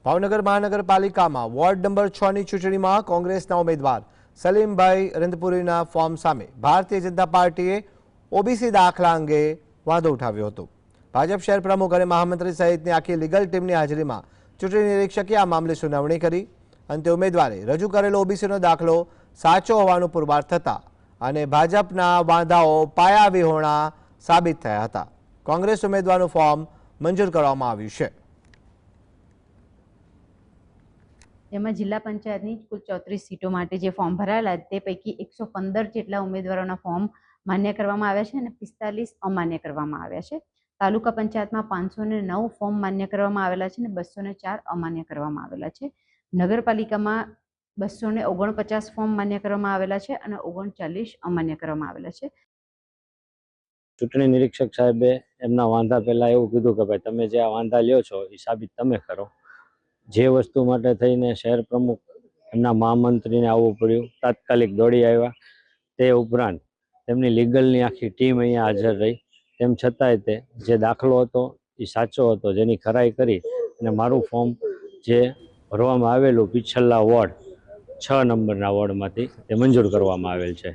ભાવનગર મહાનગરપાલિકામાં ward number 6 ની ચૂંટણીમાં કોંગ્રેસના ઉમેદવાર સલીમભાઈ રંધપુરીના ફોર્મ સામે ભારતીય જનતા પાર્ટીએ ઓબીસી દાખલા અંગે વાંધો ઉઠાવ્યો હતો। ભાજપ શહેર પ્રમુખ અને મહામંત્રી સહિતની આખી લીગલ ટીમની હાજરીમાં ચૂંટણી નિરીક્ષકે આ મામલે સુનાવણી કરી। અંતે ઉમેદવારે રજૂ કરેલો ઓબીસીનો દાખલો સાચો હોવાનું પુરવાર થતા અને ભાજપના વાંધાઓ પાયાવિહોણા સાબિત થયા હતા। કોંગ્રેસ ઉમેદવારનું ફોર્મ મંજૂર કરવામાં આવ્યું છે। જેમાં જિલ્લા પંચાયતની કુલ 34 સીટો માટે જે ફોર્મ ભરાયેલા તે પૈકી 115 જેટલા ઉમેદવારોના ફોર્મ માન્ય કરવામાં આવ્યા છે અને 45 અમાન્ય કરવામાં આવ્યા છે। તાલુકા પંચાયતમાં 509 ફોર્મ માન્ય કરવામાં આવેલા છે અને 204 અમાન્ય કરવામાં આવેલા છે। નગરપાલિકામાં 249 ફોર્મ માન્ય કરવામાં આવેલા છે અને 39 અમાન્ય કરવામાં આવેલા છે। ચૂંટણી નિરીક્ષક સાહેબે એમના વાંધા પહેલા એવું કીધું કે ભાઈ તમે જે આ વાંધા લ્યો છો એ સાબિત તમે કરો। જે વસ્તુ માટે થઈને શહેર પ્રમુખ એમના મહામંત્રીને આવવું પડ્યું, તાત્કાલિક દોડી આવ્યા। તે ઉપરાંત તેમની લીગલની આખી ટીમ અહીંયા હાજર રહી। તેમ છતાંય તે જે દાખલો હતો એ સાચો હતો, જેની ખરાઈ કરી અને મારું ફોર્મ જે ભરવામાં આવેલું પિછલા વોર્ડ 6 નંબરના વોર્ડમાંથી તે મંજૂર કરવામાં આવેલ છે।